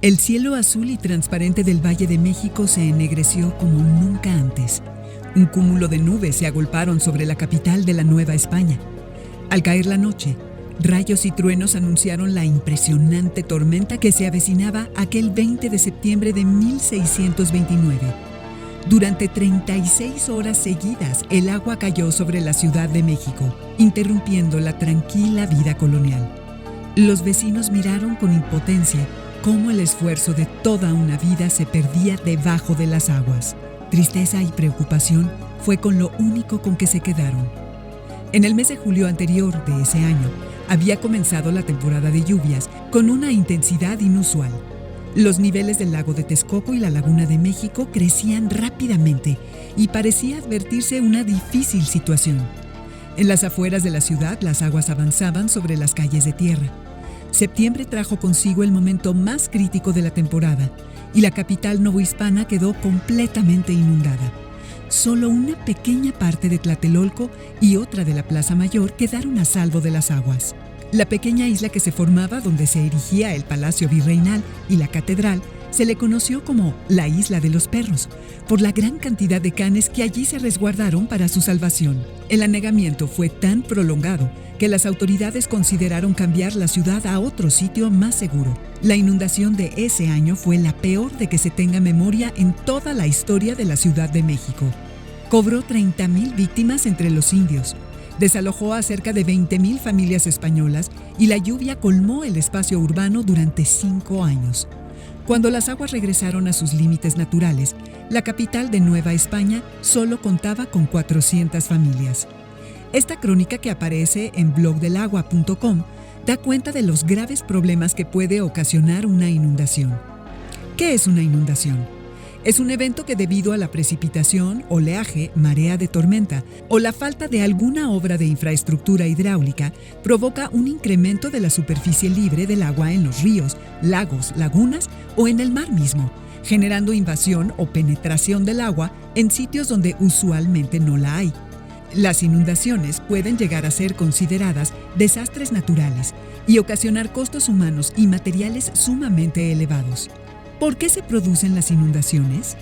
El cielo azul y transparente del Valle de México se ennegreció como nunca antes. Un cúmulo de nubes se agolparon sobre la capital de la Nueva España. Al caer la noche, rayos y truenos anunciaron la impresionante tormenta que se avecinaba aquel 20 de septiembre de 1629. Durante 36 horas seguidas, el agua cayó sobre la Ciudad de México, interrumpiendo la tranquila vida colonial. Los vecinos miraron con impotencia cómo el esfuerzo de toda una vida se perdía debajo de las aguas. Tristeza y preocupación fue con lo único con que se quedaron. En el mes de julio anterior de ese año, había comenzado la temporada de lluvias con una intensidad inusual. Los niveles del lago de Texcoco y la Laguna de México crecían rápidamente y parecía advertirse una difícil situación. En las afueras de la ciudad, las aguas avanzaban sobre las calles de tierra. Septiembre trajo consigo el momento más crítico de la temporada y la capital novohispana quedó completamente inundada. Solo una pequeña parte de Tlatelolco y otra de la Plaza Mayor quedaron a salvo de las aguas. La pequeña isla que se formaba donde se erigía el Palacio Virreinal y la Catedral se le conoció como la Isla de los Perros, por la gran cantidad de canes que allí se resguardaron para su salvación. El anegamiento fue tan prolongado que las autoridades consideraron cambiar la ciudad a otro sitio más seguro. La inundación de ese año fue la peor de que se tenga memoria en toda la historia de la Ciudad de México. Cobró 30,000 víctimas entre los indios, desalojó a cerca de 20,000 familias españolas y la lluvia colmó el espacio urbano durante 5 años. Cuando las aguas regresaron a sus límites naturales, la capital de Nueva España solo contaba con 400 familias. Esta crónica, que aparece en blogdelagua.com, da cuenta de los graves problemas que puede ocasionar una inundación. ¿Qué es una inundación? Es un evento que, debido a la precipitación, oleaje, marea de tormenta o la falta de alguna obra de infraestructura hidráulica, provoca un incremento de la superficie libre del agua en los ríos, lagos, lagunas o en el mar mismo, generando invasión o penetración del agua en sitios donde usualmente no la hay. Las inundaciones pueden llegar a ser consideradas desastres naturales y ocasionar costos humanos y materiales sumamente elevados. ¿Por qué se producen las inundaciones?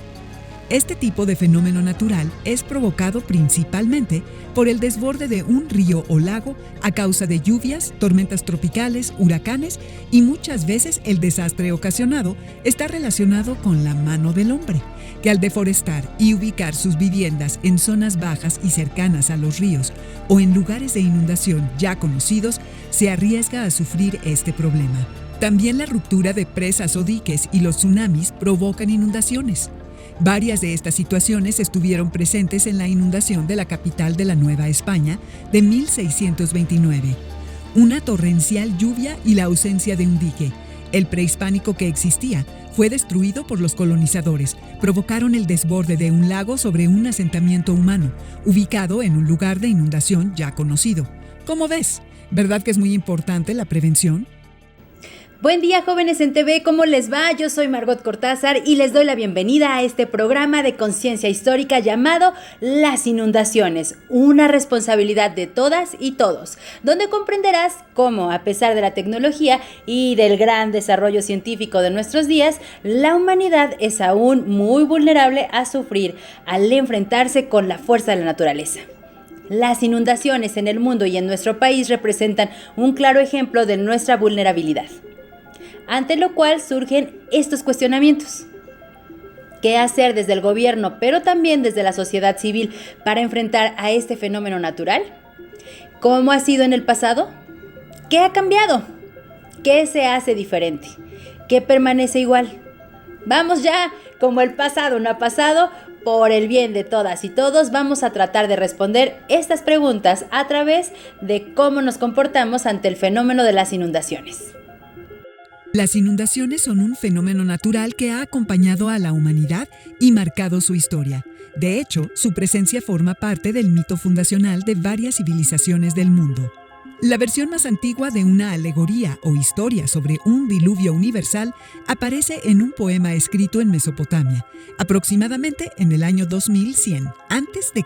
Este tipo de fenómeno natural es provocado principalmente por el desborde de un río o lago a causa de lluvias, tormentas tropicales, huracanes, y muchas veces el desastre ocasionado está relacionado con la mano del hombre, que al deforestar y ubicar sus viviendas en zonas bajas y cercanas a los ríos o en lugares de inundación ya conocidos, se arriesga a sufrir este problema. También la ruptura de presas o diques y los tsunamis provocan inundaciones. Varias de estas situaciones estuvieron presentes en la inundación de la capital de la Nueva España de 1629. Una torrencial lluvia y la ausencia de un dique, el prehispánico que existía, fue destruido por los colonizadores. Provocaron el desborde de un lago sobre un asentamiento humano, ubicado en un lugar de inundación ya conocido. ¿Cómo ves? ¿Verdad que es muy importante la prevención? Buen día, jóvenes en TV, ¿cómo les va? Yo soy Margot Cortázar y les doy la bienvenida a este programa de conciencia histórica llamado Las Inundaciones, una responsabilidad de todas y todos, donde comprenderás cómo, a pesar de la tecnología y del gran desarrollo científico de nuestros días, la humanidad es aún muy vulnerable a sufrir al enfrentarse con la fuerza de la naturaleza. Las inundaciones en el mundo y en nuestro país representan un claro ejemplo de nuestra vulnerabilidad, ante lo cual surgen estos cuestionamientos. ¿Qué hacer desde el gobierno, pero también desde la sociedad civil para enfrentar a este fenómeno natural? ¿Cómo ha sido en el pasado? ¿Qué ha cambiado? ¿Qué se hace diferente? ¿Qué permanece igual? Vamos ya, como el pasado no ha pasado, por el bien de todas y todos, vamos a tratar de responder estas preguntas a través de cómo nos comportamos ante el fenómeno de las inundaciones. Las inundaciones son un fenómeno natural que ha acompañado a la humanidad y marcado su historia. De hecho, su presencia forma parte del mito fundacional de varias civilizaciones del mundo. La versión más antigua de una alegoría o historia sobre un diluvio universal aparece en un poema escrito en Mesopotamia, aproximadamente en el año 2100 a.C.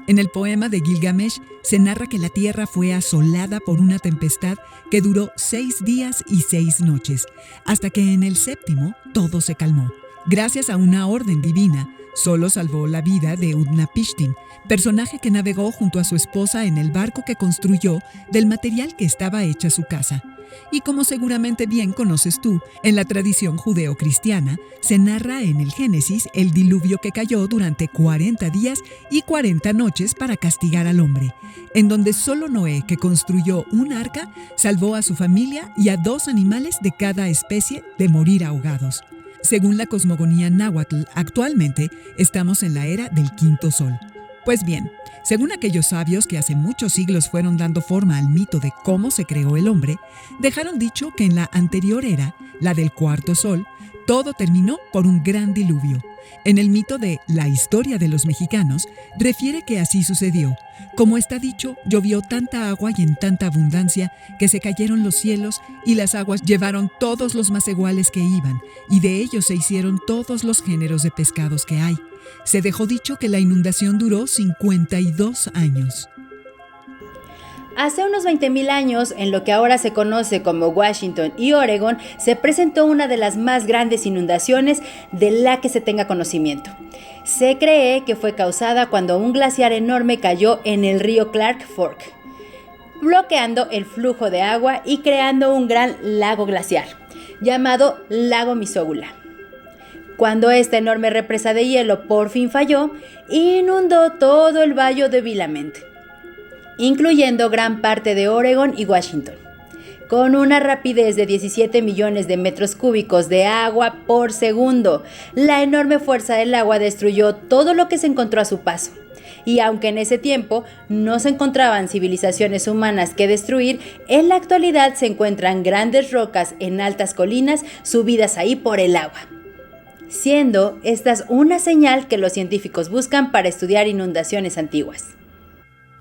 En el poema de Gilgamesh se narra que la tierra fue asolada por una tempestad que duró 6 días y 6 noches, hasta que en el séptimo todo se calmó. Gracias a una orden divina, solo salvó la vida de Utnapishtim, personaje que navegó junto a su esposa en el barco que construyó del material que estaba hecha su casa. Y como seguramente bien conoces tú, en la tradición judeo-cristiana se narra en el Génesis el diluvio que cayó durante 40 días y 40 noches para castigar al hombre, en donde solo Noé, que construyó un arca, salvó a su familia y a 2 animales de cada especie de morir ahogados. Según la cosmogonía náhuatl, actualmente estamos en la era del quinto sol. Pues bien, según aquellos sabios que hace muchos siglos fueron dando forma al mito de cómo se creó el hombre, dejaron dicho que en la anterior era, la del cuarto sol, todo terminó por un gran diluvio. En el mito de La historia de los mexicanos, refiere que así sucedió. Como está dicho, llovió tanta agua y en tanta abundancia que se cayeron los cielos y las aguas llevaron todos los maceguales que iban, y de ellos se hicieron todos los géneros de pescados que hay. Se dejó dicho que la inundación duró 52 años. Hace unos 20,000 años, en lo que ahora se conoce como Washington y Oregon, se presentó una de las más grandes inundaciones de la que se tenga conocimiento. Se cree que fue causada cuando un glaciar enorme cayó en el río Clark Fork, bloqueando el flujo de agua y creando un gran lago glaciar, llamado Lago Missoula. Cuando esta enorme represa de hielo por fin falló, inundó todo el valle de Willamette, incluyendo gran parte de Oregon y Washington, con una rapidez de 17 millones de metros cúbicos de agua por segundo. La enorme fuerza del agua destruyó todo lo que se encontró a su paso. Y aunque en ese tiempo no se encontraban civilizaciones humanas que destruir, en la actualidad se encuentran grandes rocas en altas colinas subidas ahí por el agua, siendo estas una señal que los científicos buscan para estudiar inundaciones antiguas.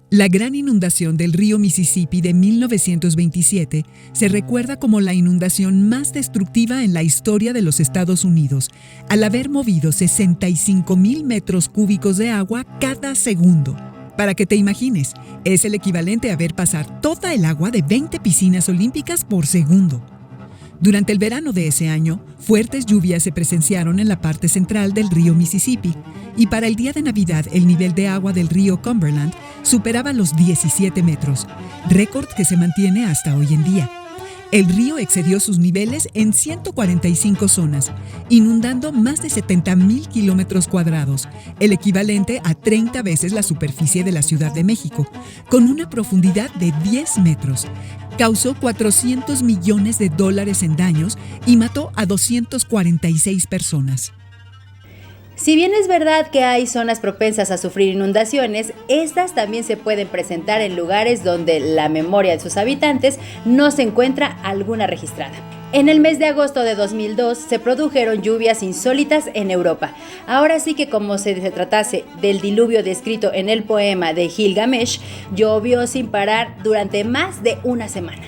La gran inundación del río Mississippi de 1927 se recuerda como la inundación más destructiva en la historia de los Estados Unidos, al haber movido 65,000 metros cúbicos de agua cada segundo. Para que te imagines, es el equivalente a ver pasar toda el agua de 20 piscinas olímpicas por segundo. Durante el verano de ese año, fuertes lluvias se presenciaron en la parte central del río Mississippi, y para el día de Navidad el nivel de agua del río Cumberland superaba los 17 metros, récord que se mantiene hasta hoy en día. El río excedió sus niveles en 145 zonas, inundando más de 70,000 kilómetros cuadrados, el equivalente a 30 veces la superficie de la Ciudad de México, con una profundidad de 10 metros. Causó $400 millones en daños y mató a 246 personas. Si bien es verdad que hay zonas propensas a sufrir inundaciones, estas también se pueden presentar en lugares donde la memoria de sus habitantes no se encuentra alguna registrada. En el mes de agosto de 2002 se produjeron lluvias insólitas en Europa. Ahora sí que como si se tratase del diluvio descrito en el poema de Gilgamesh, llovió sin parar durante más de una semana.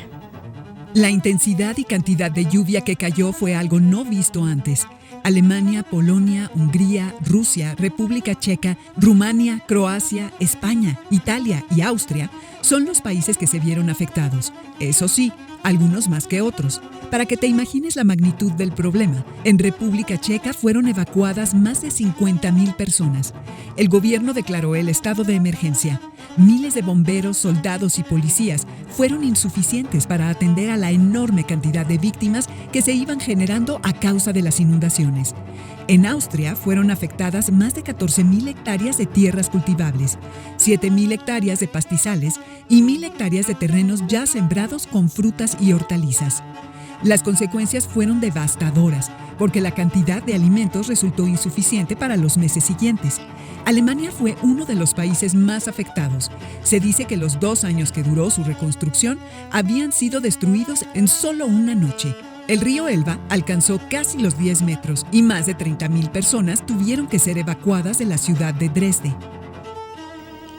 La intensidad y cantidad de lluvia que cayó fue algo no visto antes. Alemania, Polonia, Hungría, Rusia, República Checa, Rumania, Croacia, España, Italia y Austria son los países que se vieron afectados. Eso sí, algunos más que otros. Para que te imagines la magnitud del problema, en República Checa fueron evacuadas más de 50,000 personas. El gobierno declaró el estado de emergencia. Miles de bomberos, soldados y policías fueron insuficientes para atender a la enorme cantidad de víctimas que se iban generando a causa de las inundaciones. En Austria fueron afectadas más de 14,000 hectáreas de tierras cultivables, 7,000 hectáreas de pastizales y 1,000 hectáreas de terrenos ya sembrados con frutas y hortalizas. Las consecuencias fueron devastadoras, porque la cantidad de alimentos resultó insuficiente para los meses siguientes. Alemania fue uno de los países más afectados. Se dice que los 2 años que duró su reconstrucción habían sido destruidos en solo una noche. El río Elba alcanzó casi los 10 metros y más de 30,000 personas tuvieron que ser evacuadas de la ciudad de Dresde.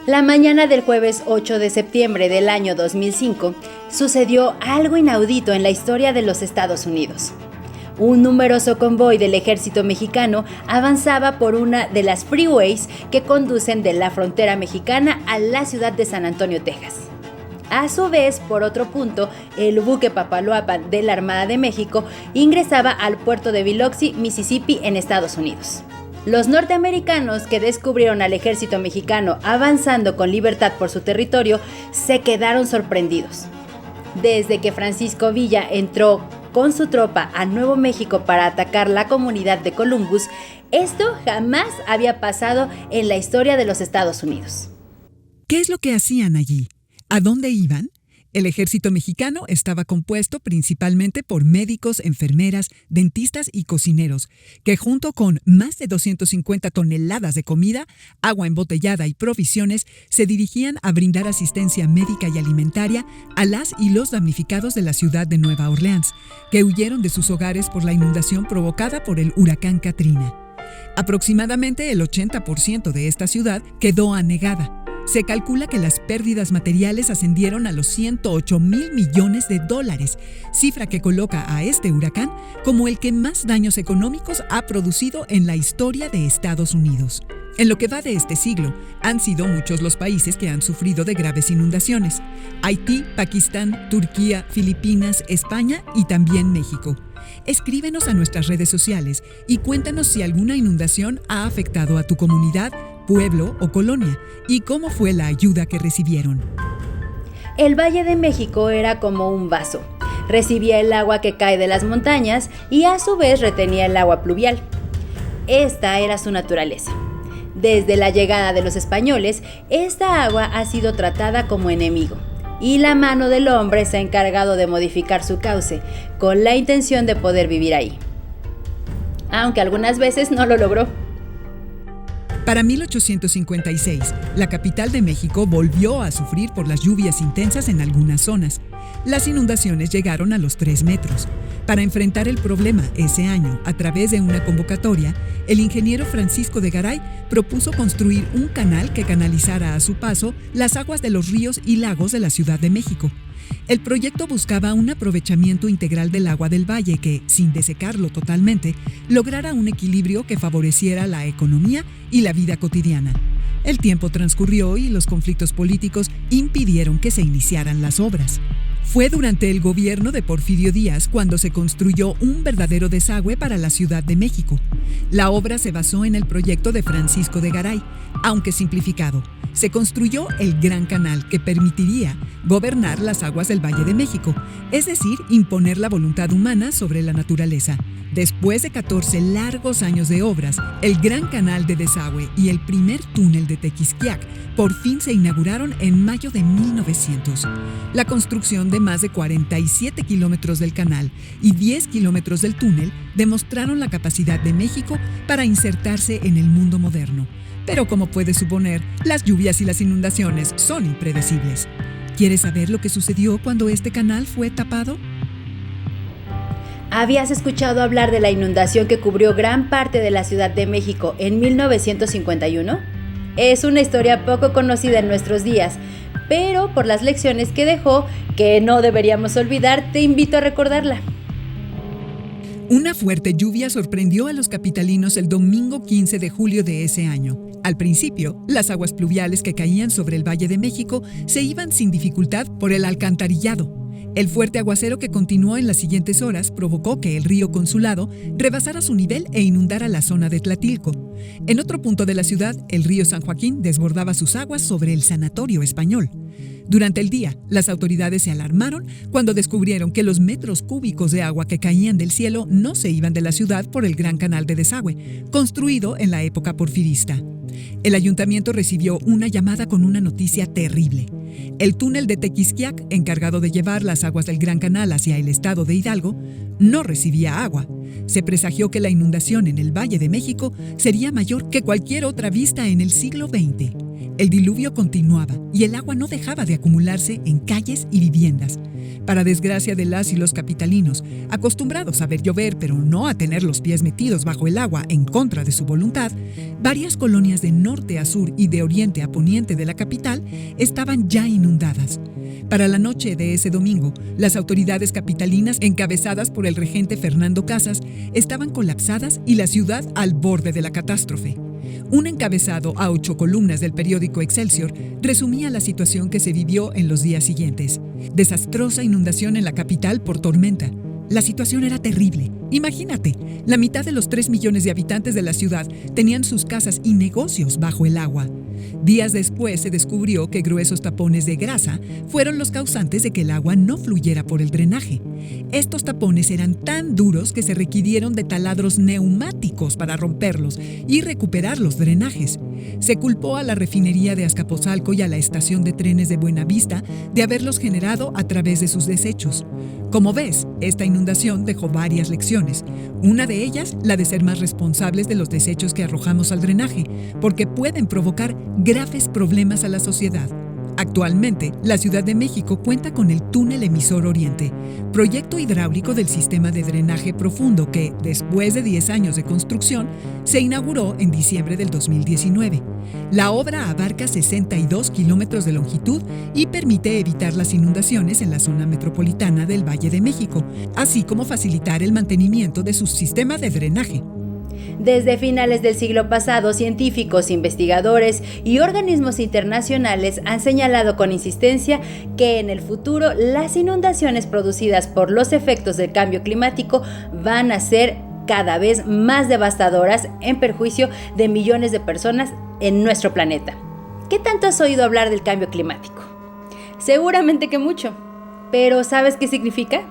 La mañana del jueves 8 de septiembre del año 2005 sucedió algo inaudito en la historia de los Estados Unidos. Un numeroso convoy del ejército mexicano avanzaba por una de las freeways que conducen de la frontera mexicana a la ciudad de San Antonio, Texas. A su vez, por otro punto, el buque Papaloapan de la Armada de México ingresaba al puerto de Biloxi, Mississippi, en Estados Unidos. Los norteamericanos, que descubrieron al ejército mexicano avanzando con libertad por su territorio, se quedaron sorprendidos. Desde que Francisco Villa entró con su tropa a Nuevo México para atacar la comunidad de Columbus, esto jamás había pasado en la historia de los Estados Unidos. ¿Qué es lo que hacían allí? ¿A dónde iban? El ejército mexicano estaba compuesto principalmente por médicos, enfermeras, dentistas y cocineros, que junto con más de 250 toneladas de comida, agua embotellada y provisiones, se dirigían a brindar asistencia médica y alimentaria a las y los damnificados de la ciudad de Nueva Orleans, que huyeron de sus hogares por la inundación provocada por el huracán Katrina. Aproximadamente el 80% de esta ciudad quedó anegada. Se calcula que las pérdidas materiales ascendieron a los 108,000 millones de dólares, cifra que coloca a este huracán como el que más daños económicos ha producido en la historia de Estados Unidos. En lo que va de este siglo, han sido muchos los países que han sufrido de graves inundaciones: Haití, Pakistán, Turquía, Filipinas, España y también México. Escríbenos a nuestras redes sociales y cuéntanos si alguna inundación ha afectado a tu comunidad, pueblo o colonia, y cómo fue la ayuda que recibieron. El Valle de México era como un vaso. Recibía el agua que cae de las montañas y a su vez retenía el agua pluvial. Esta era su naturaleza. Desde la llegada de los españoles, esta agua ha sido tratada como enemigo, y la mano del hombre se ha encargado de modificar su cauce, con la intención de poder vivir ahí. Aunque algunas veces no lo logró. Para 1856, la capital de México volvió a sufrir por las lluvias intensas en algunas zonas. Las inundaciones llegaron a los 3 metros. Para enfrentar el problema ese año, a través de una convocatoria, el ingeniero Francisco de Garay propuso construir un canal que canalizara a su paso las aguas de los ríos y lagos de la Ciudad de México. El proyecto buscaba un aprovechamiento integral del agua del valle que, sin desecarlo totalmente, lograra un equilibrio que favoreciera la economía y la vida cotidiana. El tiempo transcurrió y los conflictos políticos impidieron que se iniciaran las obras. Fue durante el gobierno de Porfirio Díaz cuando se construyó un verdadero desagüe para la Ciudad de México. La obra se basó en el proyecto de Francisco de Garay, aunque simplificado. Se construyó el Gran Canal, que permitiría gobernar las aguas del Valle de México, es decir, imponer la voluntad humana sobre la naturaleza. Después de 14 largos años de obras, el Gran Canal de Desagüe y el primer túnel de Tequisquiac por fin se inauguraron en mayo de 1900. La construcción de más de 47 kilómetros del canal y 10 kilómetros del túnel demostraron la capacidad de México para insertarse en el mundo moderno. Pero como puedes suponer, las lluvias y las inundaciones son impredecibles. ¿Quieres saber lo que sucedió cuando este canal fue tapado? ¿Habías escuchado hablar de la inundación que cubrió gran parte de la Ciudad de México en 1951? Es una historia poco conocida en nuestros días, pero por las lecciones que dejó, que no deberíamos olvidar, te invito a recordarla. Una fuerte lluvia sorprendió a los capitalinos el domingo 15 de julio de ese año. Al principio, las aguas pluviales que caían sobre el Valle de México se iban sin dificultad por el alcantarillado. El fuerte aguacero que continuó en las siguientes horas provocó que el río Consulado rebasara su nivel e inundara la zona de Tlatilco. En otro punto de la ciudad, el río San Joaquín desbordaba sus aguas sobre el Sanatorio Español. Durante el día, las autoridades se alarmaron cuando descubrieron que los metros cúbicos de agua que caían del cielo no se iban de la ciudad por el Gran Canal de Desagüe, construido en la época porfirista. El ayuntamiento recibió una llamada con una noticia terrible. El túnel de Tequisquiac, encargado de llevar las aguas del Gran Canal hacia el estado de Hidalgo, no recibía agua. Se presagió que la inundación en el Valle de México sería mayor que cualquier otra vista en el siglo XX. El diluvio continuaba y el agua no dejaba de acumularse en calles y viviendas. Para desgracia de las y los capitalinos, acostumbrados a ver llover pero no a tener los pies metidos bajo el agua en contra de su voluntad, varias colonias de norte a sur y de oriente a poniente de la capital estaban ya inundadas. Para la noche de ese domingo, las autoridades capitalinas, encabezadas por el regente Fernando Casas, estaban colapsadas y la ciudad al borde de la catástrofe. Un encabezado a 8 columnas del periódico Excelsior resumía la situación que se vivió en los días siguientes. Desastrosa inundación en la capital por tormenta. La situación era terrible. Imagínate, la mitad de los 3 millones de habitantes de la ciudad tenían sus casas y negocios bajo el agua. Días después se descubrió que gruesos tapones de grasa fueron los causantes de que el agua no fluyera por el drenaje. Estos tapones eran tan duros que se requirieron de taladros neumáticos para romperlos y recuperar los drenajes. Se culpó a la refinería de Azcapotzalco y a la estación de trenes de Buenavista de haberlos generado a través de sus desechos. Como ves, esta inundación dejó varias lecciones. Una de ellas, la de ser más responsables de los desechos que arrojamos al drenaje, porque pueden provocar graves problemas a la sociedad. Actualmente, la Ciudad de México cuenta con el Túnel Emisor Oriente, proyecto hidráulico del sistema de drenaje profundo que, después de 10 años de construcción, se inauguró en diciembre del 2019. La obra abarca 62 kilómetros de longitud y permite evitar las inundaciones en la zona metropolitana del Valle de México, así como facilitar el mantenimiento de su sistema de drenaje. Desde finales del siglo pasado, científicos, investigadores y organismos internacionales han señalado con insistencia que en el futuro las inundaciones producidas por los efectos del cambio climático van a ser cada vez más devastadoras en perjuicio de millones de personas en nuestro planeta. ¿Qué tanto has oído hablar del cambio climático? Seguramente que mucho, pero ¿sabes qué significa?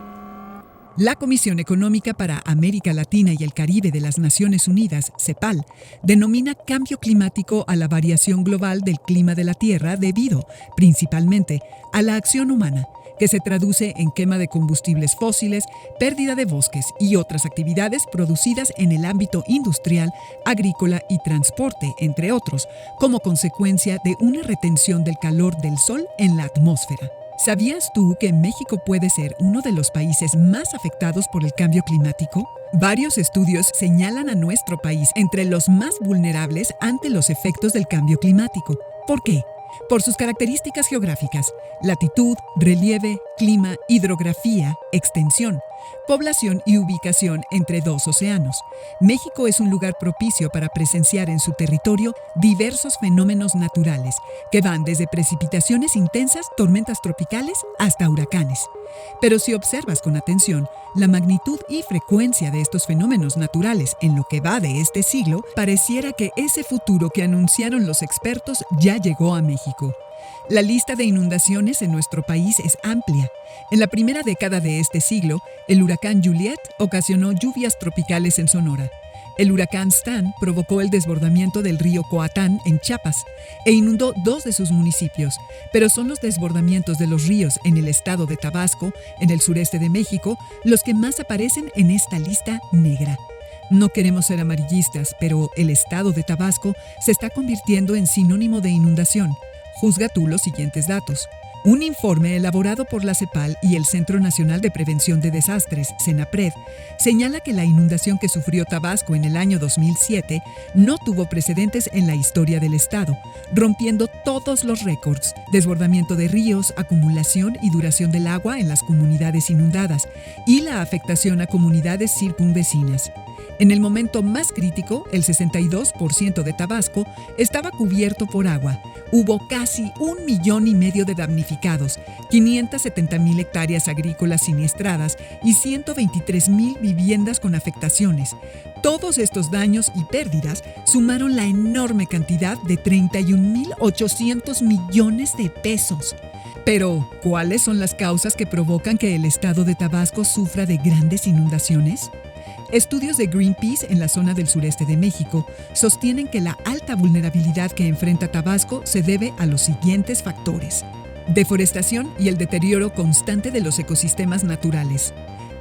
La Comisión Económica para América Latina y el Caribe de las Naciones Unidas, CEPAL, denomina cambio climático a la variación global del clima de la Tierra debido, principalmente, a la acción humana, que se traduce en quema de combustibles fósiles, pérdida de bosques y otras actividades producidas en el ámbito industrial, agrícola y transporte, entre otros, como consecuencia de una retención del calor del sol en la atmósfera. ¿Sabías tú que México puede ser uno de los países más afectados por el cambio climático? Varios estudios señalan a nuestro país entre los más vulnerables ante los efectos del cambio climático. ¿Por qué? Por sus características geográficas: latitud, relieve, clima, hidrografía, extensión, población y ubicación entre 2 océanos. México es un lugar propicio para presenciar en su territorio diversos fenómenos naturales que van desde precipitaciones intensas, tormentas tropicales, hasta huracanes. Pero si observas con atención, la magnitud y frecuencia de estos fenómenos naturales en lo que va de este siglo, pareciera que ese futuro que anunciaron los expertos ya llegó a México. La lista de inundaciones en nuestro país es amplia. En la primera década de este siglo, el huracán Juliet ocasionó lluvias tropicales en Sonora. El huracán Stan provocó el desbordamiento del río Coatán en Chiapas e inundó 2 de sus municipios, pero son los desbordamientos de los ríos en el estado de Tabasco, en el sureste de México, los que más aparecen en esta lista negra. No queremos ser amarillistas, pero el estado de Tabasco se está convirtiendo en sinónimo de inundación. Juzga tú los siguientes datos. Un informe elaborado por la CEPAL y el Centro Nacional de Prevención de Desastres, CENAPRED, señala que la inundación que sufrió Tabasco en el año 2007 no tuvo precedentes en la historia del estado, rompiendo todos los récords: desbordamiento de ríos, acumulación y duración del agua en las comunidades inundadas y la afectación a comunidades circunvecinas. En el momento más crítico, el 62% de Tabasco estaba cubierto por agua. Hubo casi 1,5 millones de damnificados, 570,000 hectáreas agrícolas siniestradas y 123,000 viviendas con afectaciones. Todos estos daños y pérdidas sumaron la enorme cantidad de 31,800 millones de pesos. Pero, ¿cuáles son las causas que provocan que el estado de Tabasco sufra de grandes inundaciones? Estudios de Greenpeace en la zona del sureste de México sostienen que la alta vulnerabilidad que enfrenta Tabasco se debe a los siguientes factores: deforestación y el deterioro constante de los ecosistemas naturales,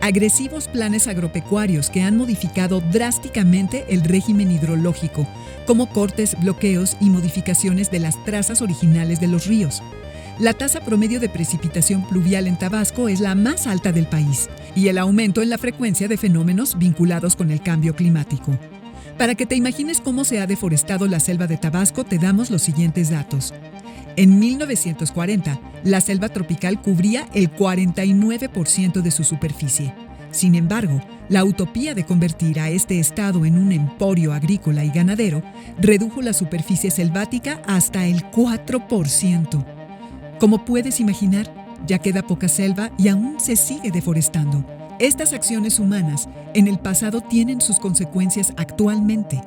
agresivos planes agropecuarios que han modificado drásticamente el régimen hidrológico, como cortes, bloqueos y modificaciones de las trazas originales de los ríos. La tasa promedio de precipitación pluvial en Tabasco es la más alta del país, y el aumento en la frecuencia de fenómenos vinculados con el cambio climático. Para que te imagines cómo se ha deforestado la selva de Tabasco, te damos los siguientes datos. En 1940, la selva tropical cubría el 49% de su superficie. Sin embargo, la utopía de convertir a este estado en un emporio agrícola y ganadero redujo la superficie selvática hasta el 4%. Como puedes imaginar, ya queda poca selva y aún se sigue deforestando. Estas acciones humanas en el pasado tienen sus consecuencias actualmente.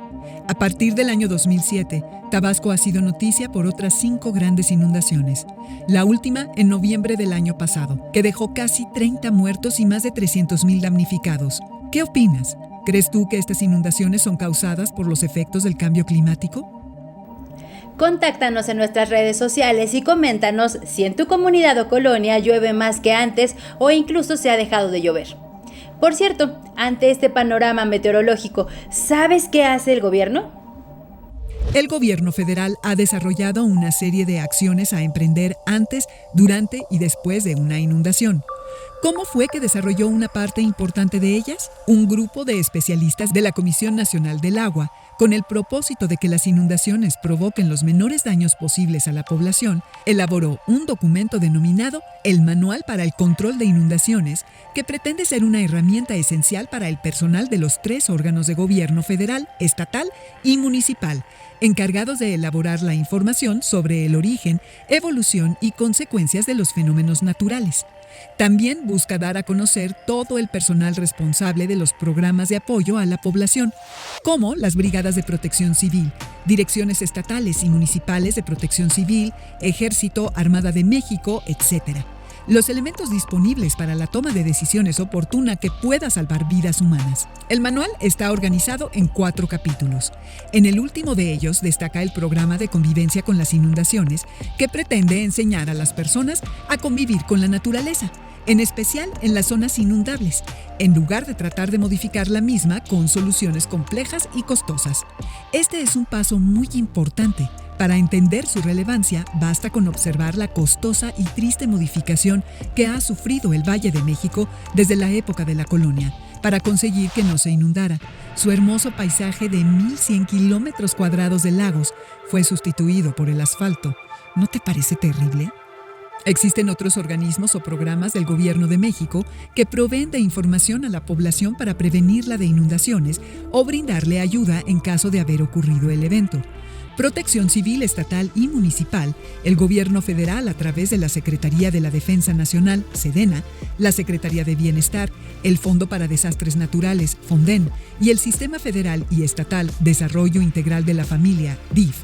A partir del año 2007, Tabasco ha sido noticia por otras 5 grandes inundaciones. La última en noviembre del año pasado, que dejó casi 30 muertos y más de 300,000 damnificados. ¿Qué opinas? ¿Crees tú que estas inundaciones son causadas por los efectos del cambio climático? Contáctanos en nuestras redes sociales y coméntanos si en tu comunidad o colonia llueve más que antes o incluso se ha dejado de llover. Por cierto, ante este panorama meteorológico, ¿sabes qué hace el gobierno? El gobierno federal ha desarrollado una serie de acciones a emprender antes, durante y después de una inundación. ¿Cómo fue que desarrolló una parte importante de ellas? Un grupo de especialistas de la Comisión Nacional del Agua, con el propósito de que las inundaciones provoquen los menores daños posibles a la población, elaboró un documento denominado el Manual para el Control de Inundaciones, que pretende ser una herramienta esencial para el personal de los 3 órganos de gobierno federal, estatal y municipal, encargados de elaborar la información sobre el origen, evolución y consecuencias de los fenómenos naturales. También busca dar a conocer todo el personal responsable de los programas de apoyo a la población, como las brigadas de protección civil, direcciones estatales y municipales de protección civil, Ejército, Armada de México, etc. Los elementos disponibles para la toma de decisiones oportuna que pueda salvar vidas humanas. El manual está organizado en 4 capítulos. En el último de ellos destaca el programa de convivencia con las inundaciones, que pretende enseñar a las personas a convivir con la naturaleza, en especial en las zonas inundables, en lugar de tratar de modificar la misma con soluciones complejas y costosas. Este es un paso muy importante. Para entender su relevancia, basta con observar la costosa y triste modificación que ha sufrido el Valle de México desde la época de la colonia, para conseguir que no se inundara. Su hermoso paisaje de 1,100 kilómetros cuadrados de lagos fue sustituido por el asfalto. ¿No te parece terrible? Existen otros organismos o programas del Gobierno de México que proveen de información a la población para prevenirla de inundaciones o brindarle ayuda en caso de haber ocurrido el evento. Protección Civil Estatal y Municipal, el Gobierno Federal a través de la Secretaría de la Defensa Nacional, SEDENA, la Secretaría de Bienestar, el Fondo para Desastres Naturales, FONDEN, y el Sistema Federal y Estatal Desarrollo Integral de la Familia, DIF.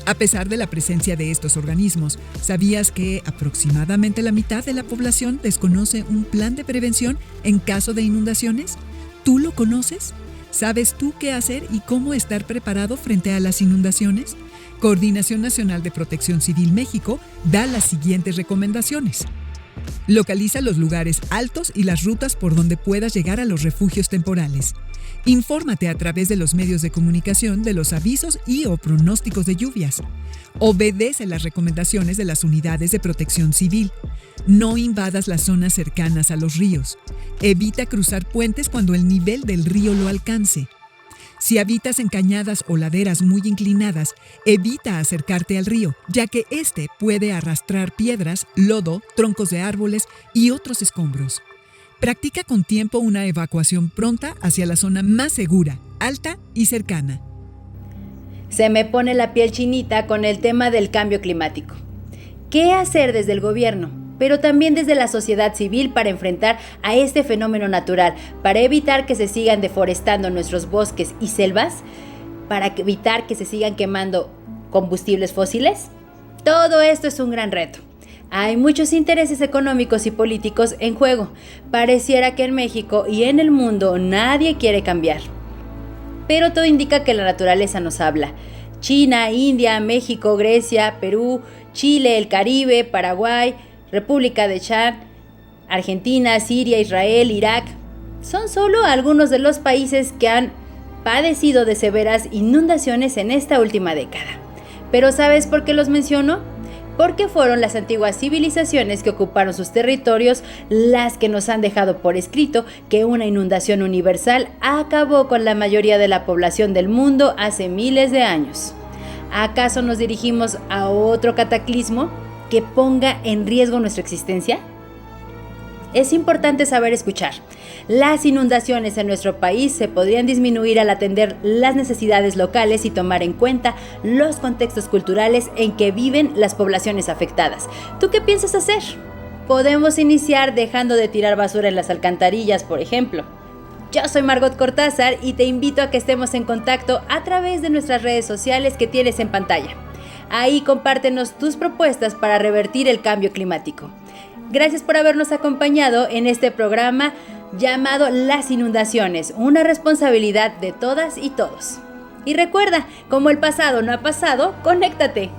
A pesar de la presencia de estos organismos, ¿sabías que aproximadamente la mitad de la población desconoce un plan de prevención en caso de inundaciones? ¿Tú lo conoces? ¿Sabes tú qué hacer y cómo estar preparado frente a las inundaciones? Coordinación Nacional de Protección Civil México da las siguientes recomendaciones. Localiza los lugares altos y las rutas por donde puedas llegar a los refugios temporales. Infórmate a través de los medios de comunicación de los avisos y o pronósticos de lluvias. Obedece las recomendaciones de las unidades de protección civil. No invadas las zonas cercanas a los ríos. Evita cruzar puentes cuando el nivel del río lo alcance. Si habitas en cañadas o laderas muy inclinadas, evita acercarte al río, ya que este puede arrastrar piedras, lodo, troncos de árboles y otros escombros. Practica con tiempo una evacuación pronta hacia la zona más segura, alta y cercana. Se me pone la piel chinita con el tema del cambio climático. ¿Qué hacer desde el gobierno, pero también desde la sociedad civil para enfrentar a este fenómeno natural, para evitar que se sigan deforestando nuestros bosques y selvas, para evitar que se sigan quemando combustibles fósiles? Todo esto es un gran reto. Hay muchos intereses económicos y políticos en juego. Pareciera que en México y en el mundo nadie quiere cambiar. Pero todo indica que la naturaleza nos habla. China, India, México, Grecia, Perú, Chile, el Caribe, Paraguay, República de Chad Argentina, Siria, Israel, Irak son solo algunos de los países que han padecido de severas inundaciones en esta última década. ¿Pero sabes por qué los menciono? Porque fueron las antiguas civilizaciones que ocuparon sus territorios las que nos han dejado por escrito que una inundación universal acabó con la mayoría de la población del mundo hace miles de años. ¿Acaso nos dirigimos a otro cataclismo que ponga en riesgo nuestra existencia? Es importante saber escuchar. Las inundaciones en nuestro país se podrían disminuir al atender las necesidades locales y tomar en cuenta los contextos culturales en que viven las poblaciones afectadas. ¿Tú qué piensas hacer? Podemos iniciar dejando de tirar basura en las alcantarillas, por ejemplo. Yo soy Margot Cortázar y te invito a que estemos en contacto a través de nuestras redes sociales que tienes en pantalla. Ahí compártenos tus propuestas para revertir el cambio climático. Gracias por habernos acompañado en este programa llamado Las Inundaciones, una responsabilidad de todas y todos. Y recuerda, como el pasado no ha pasado, conéctate.